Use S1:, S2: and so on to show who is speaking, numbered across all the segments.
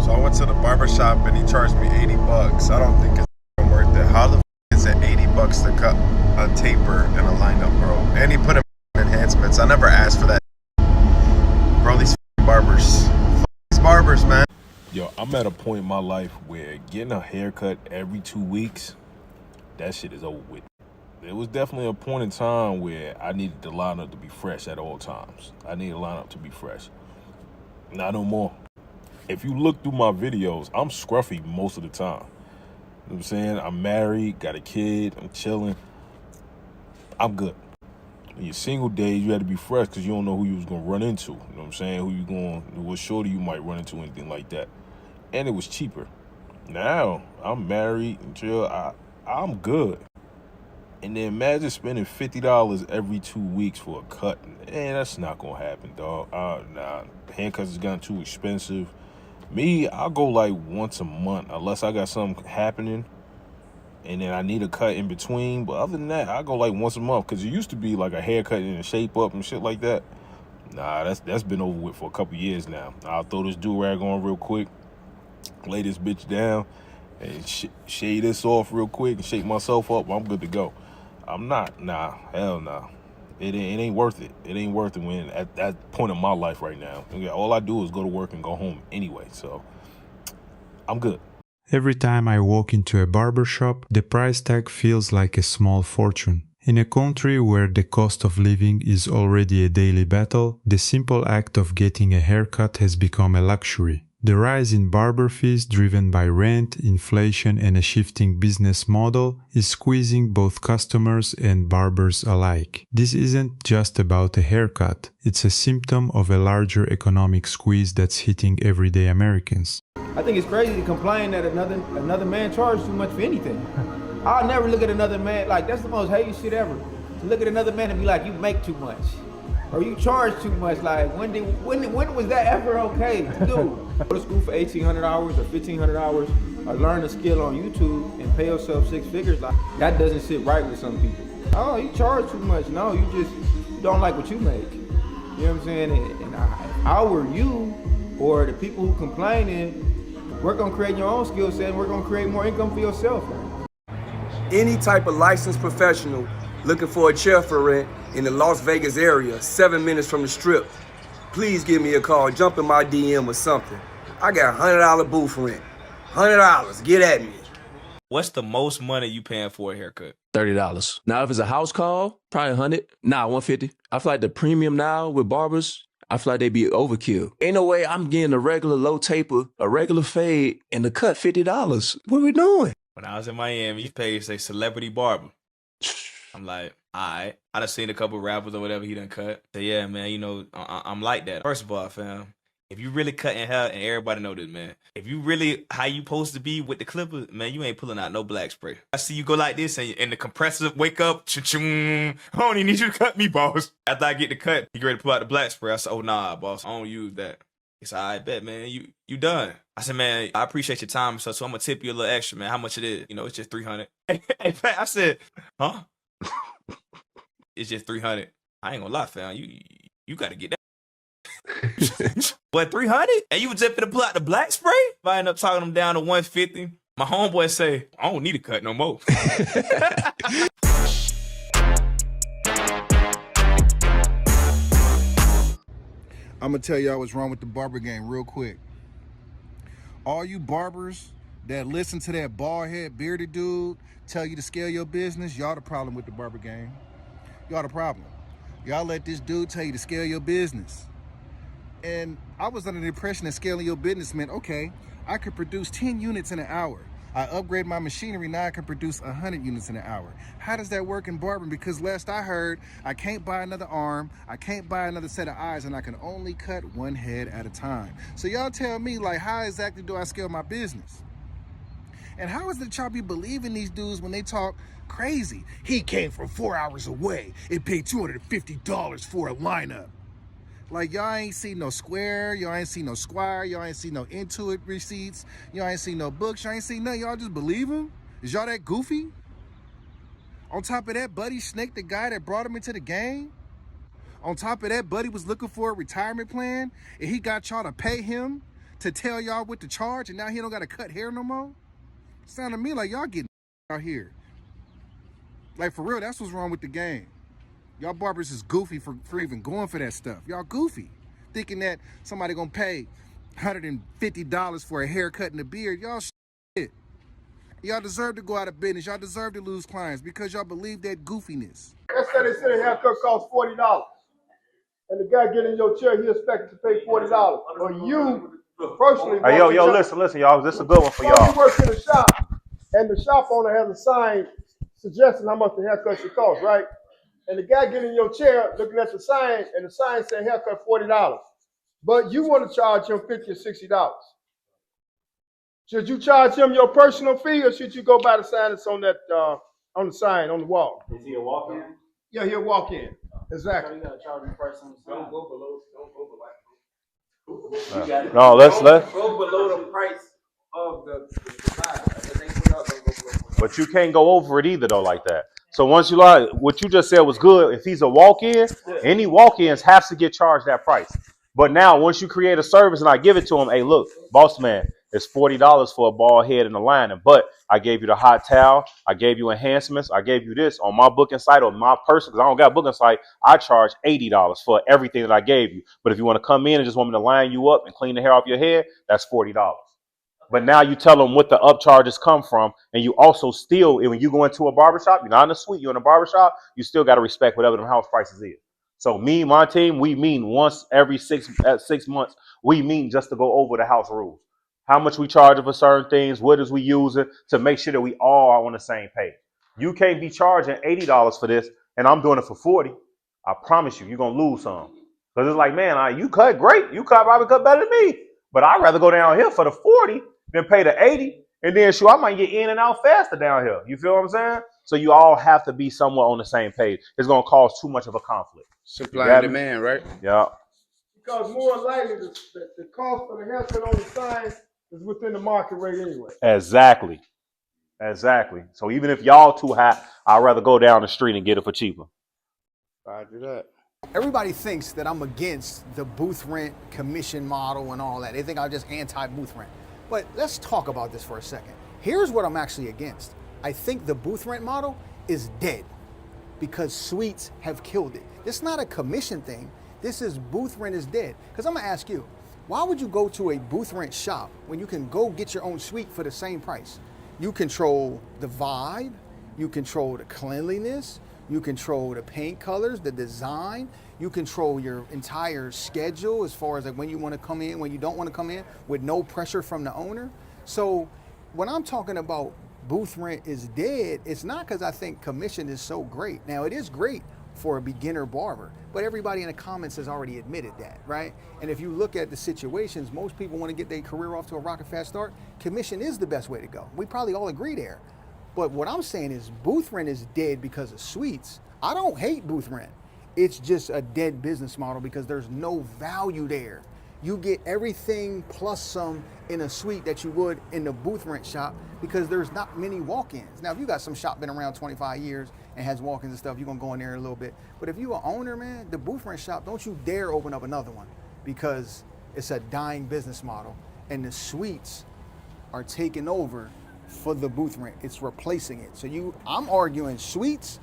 S1: So I went to the barbershop and he charged me 80 bucks. I don't think it's worth it. How the f is it 80 bucks to cut a taper and a lineup, bro? And he put in enhancements. I never asked for that. Bro, these barbers. These barbers, man.
S2: Yo, I'm at a point in my life where getting a haircut every 2 weeks, that shit is over with. There was definitely a point in time where I needed the lineup to be fresh at all times. I need a lineup to be fresh. Not no more. If you look through my videos, I'm scruffy most of the time. You know what I'm saying? I'm married, got a kid, I'm chilling. I'm good. In your single days, you had to be fresh because you don't know who you was going to run into. You know what I'm saying? What shorty you might run into, anything like that. And it was cheaper. Now, I'm married and chill. I'm good. And then imagine spending $50 every 2 weeks for a cut. Man, that's not going to happen, dog. Nah, haircuts has gotten too expensive. Me, I'll go like once a month unless I got something happening and then I need a cut in between. But other than that, I go like once a month because it used to be like a haircut and a shape up and shit like that. Nah, that's been over with for a couple years now. I'll throw this do-rag on real quick, lay this bitch down, and shade this off real quick and shake myself up. I'm good to go. I'm not. Nah, hell nah. It ain't worth it. It ain't worth it when at that point in my life right now. All I do is go to work and go home anyway. So I'm good.
S3: Every time I walk into a barbershop, the price tag feels like a small fortune. In a country where the cost of living is already a daily battle, the simple act of getting a haircut has become a luxury. The rise in barber fees driven by rent, inflation, and a shifting business model is squeezing both customers and barbers alike. This isn't just about a haircut, it's a symptom of a larger economic squeeze that's hitting everyday Americans.
S4: I think it's crazy to complain that another man charges too much for anything. I'll never look at another man, like that's the most hated shit ever. To look at another man and be like, you make too much. Or you charge too much. Like when was that ever okay to do? Go to school for 1,800 hours or 1,500 hours, or learn a skill on YouTube and pay yourself 6 figures. Like that doesn't sit right with some people. Oh, you charge too much. No, you just don't like what you make. You know what I'm saying? And if I were you or the people who complaining, we're gonna create your own skill set and we're gonna create more income for yourself.
S5: Any type of licensed professional looking for a chair for rent in the Las Vegas area, 7 minutes from the strip, please give me a call, jump in my DM or something. I got $100 booth rent. $100, get at me.
S6: What's the most money you paying for a haircut?
S7: $30. Now, if it's a house call, probably 100. Nah, 150. I feel like the premium now with barbers, I feel like they be overkill. Ain't no way I'm getting a regular low taper, a regular fade, and the cut $50. What are we doing?
S6: When I was in Miami, you paid, say, celebrity barber. I'm like, all right. I done seen a couple rappers or whatever he done cut. So yeah, man, you know, I'm like that. First of all, fam, if you really cutting hair, and everybody know this, man, if you really how you supposed to be with the clippers, man, you ain't pulling out no black spray. I see you go like this and the compressor wake up, I don't even need you to cut me, boss. After I get the cut, he ready to pull out the black spray. I said, oh nah, boss, I don't use that. He said, I bet, man, you done. I said, man, I appreciate your time, so I'm gonna tip you a little extra, man. How much it is? You know, it's just $300. In fact, I said, huh? It's just $300. I ain't gonna lie, fam. You gotta get that. What, 300? And you was just finna pull out the black spray? If I end up talking them down to 150, my homeboy say, I don't need a cut no more.
S8: I'm gonna tell y'all what's wrong with the barber game real quick. All you barbers that listen to that bald head bearded dude tell you to scale your business, y'all the problem with the barber game. Y'all the problem. Y'all let this dude tell you to scale your business. And I was under the impression that scaling your business meant, okay, I could produce 10 units in an hour. I upgrade my machinery, now I can produce 100 units in an hour. How does that work in barbering? Because last I heard, I can't buy another arm, I can't buy another set of eyes, and I can only cut one head at a time. So y'all tell me, like, how exactly do I scale my business? And how is it that y'all be believing these dudes when they talk crazy? He came from 4 hours away and paid $250 for a lineup. Like, y'all ain't see no Square, y'all ain't see no Squire, y'all ain't see no Intuit receipts, y'all ain't see no books, y'all ain't see nothing, y'all just believe him? Is y'all that goofy? On top of that, Buddy snaked the guy that brought him into the game. On top of that, Buddy was looking for a retirement plan, and he got y'all to pay him to tell y'all what to charge, and now he don't got to cut hair no more? Sound to me like y'all getting out here. Like, for real, that's what's wrong with the game. Y'all barbers is goofy for even going for that stuff. Y'all goofy. Thinking that somebody gonna pay $150 for a haircut and a beard. Y'all shit. Y'all deserve to go out of business. Y'all deserve to lose clients because y'all believe that goofiness.
S9: Let's say they said a haircut costs $40. And the guy get in your chair, he expected to pay $40. Or you personally.
S10: Hey, yo, listen, y'all. This is a good one for y'all.
S9: You work in the shop, and the shop owner has a sign suggesting how much the haircut should cost, right? And the guy get in your chair looking at the sign, and the sign saying haircut $40. But you want to charge him $50 or $60. Should you charge him your personal fee, or should you go by the sign that's on that on the sign on the wall?
S11: Is he a walk-in?
S9: Yeah, he'll walk in. Exactly.
S11: You gotta charge him price on the sign. Don't go below.
S10: No, let's.
S11: Go below the price of the sign.
S10: But you can't go over it either, though, like that. So once you like, what you just said was good. If he's a walk-in, any walk-ins has to get charged that price. But now, once you create a service and I give it to him, hey, look, boss man, it's $40 for a bald head and a lining. But I gave you the hot towel. I gave you enhancements. I gave you this on my booking site or my person, because I don't got a booking site. I charge $80 for everything that I gave you. But if you want to come in and just want me to line you up and clean the hair off your head, that's $40. But now you tell them what the upcharges come from, and you also still, when you go into a barbershop, you're not in a suite, you're in a barbershop, you still got to respect whatever the house prices is. So me, my team, we meet once every 6 months. We meet just to go over the house rules. How much we charge for certain things, what is we using to make sure that we all are on the same page. You can't be charging $80 for this, and I'm doing it for $40. I promise you, you're going to lose some. Because it's like, man, you cut great. You probably cut better than me. But I'd rather go down here for the 40 than pay the 80. And then, sure, I might get in and out faster down here. You feel what I'm saying? So you all have to be somewhat on the same page. It's going to cause too much of a conflict.
S12: Supply and demand, right?
S10: Yeah.
S9: Because more likely the cost for the haircut on the sign is within the market rate anyway.
S10: Exactly. So even if y'all too high, I'd rather go down the street and get it for cheaper.
S12: I do that.
S13: Everybody thinks that I'm against the booth rent commission model and all that. They think I'm just anti-booth rent. But let's talk about this for a second. Here's what I'm actually against. I think the booth rent model is dead because suites have killed it. It's not a commission thing. This is booth rent is dead. Because I'm gonna ask you, why would you go to a booth rent shop when you can go get your own suite for the same price? You control the vibe, you control the cleanliness, you control the paint colors, the design, you control your entire schedule as far as like when you want to come in, when you don't want to come in, with no pressure from the owner. So when I'm talking about booth rent is dead, it's not because I think commission is so great. Now it is great for a beginner barber, but everybody in the comments has already admitted that, right? And if you look at the situations, most people want to get their career off to a rocket fast start. Commission is the best way to go. We probably all agree there. But what I'm saying is booth rent is dead because of suites. I don't hate booth rent. It's just a dead business model because there's no value there. You get everything plus some in a suite that you would in the booth rent shop because there's not many walk-ins. Now, if you got some shop been around 25 years and has walk-ins and stuff, you're gonna go in there in a little bit. But if you an owner, man, the booth rent shop, don't you dare open up another one because it's a dying business model and the suites are taking over for the booth rent. It's replacing it. So I'm arguing suites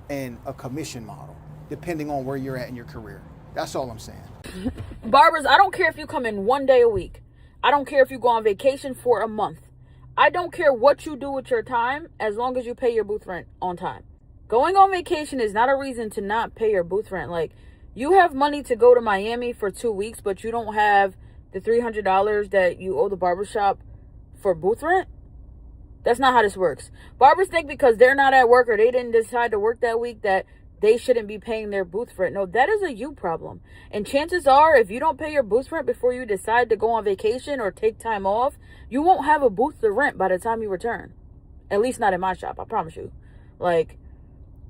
S13: and a commission model, depending on where you're at in your career. That's all I'm saying.
S14: Barbers, I don't care if you come in 1 day a week. I don't care if you go on vacation for a month. I don't care what you do with your time as long as you pay your booth rent on time. Going on vacation is not a reason to not pay your booth rent. Like, you have money to go to Miami for 2 weeks, but you don't have the $300 that you owe the barbershop for booth rent? That's not how this works. Barbers think because they're not at work or they didn't decide to work that week that they shouldn't be paying their booth rent. No, that is a you problem. And chances are, if you don't pay your booth rent before you decide to go on vacation or take time off, you won't have a booth to rent by the time you return. At least not in my shop, I promise you. Like,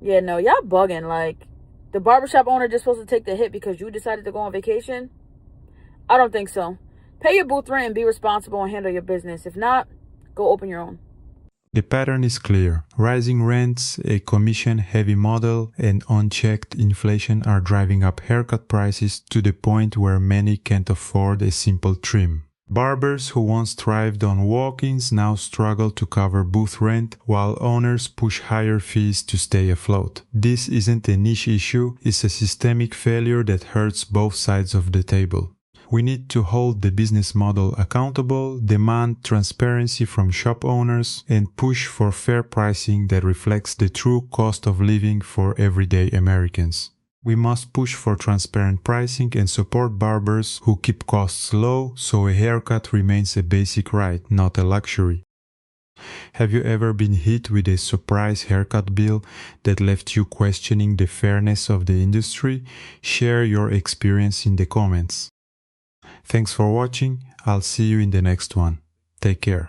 S14: yeah, no, y'all bugging. Like, the barbershop owner just supposed to take the hit because you decided to go on vacation? I don't think so. Pay your booth rent and be responsible and handle your business. If not, go open your own.
S3: The pattern is clear. Rising rents, a commission-heavy model, and unchecked inflation are driving up haircut prices to the point where many can't afford a simple trim. Barbers who once thrived on walk-ins now struggle to cover booth rent, while owners push higher fees to stay afloat. This isn't a niche issue, it's a systemic failure that hurts both sides of the table. We need to hold the business model accountable, demand transparency from shop owners, and push for fair pricing that reflects the true cost of living for everyday Americans. We must push for transparent pricing and support barbers who keep costs low so a haircut remains a basic right, not a luxury. Have you ever been hit with a surprise haircut bill that left you questioning the fairness of the industry? Share your experience in the comments. Thanks for watching. I'll see you in the next one. Take care.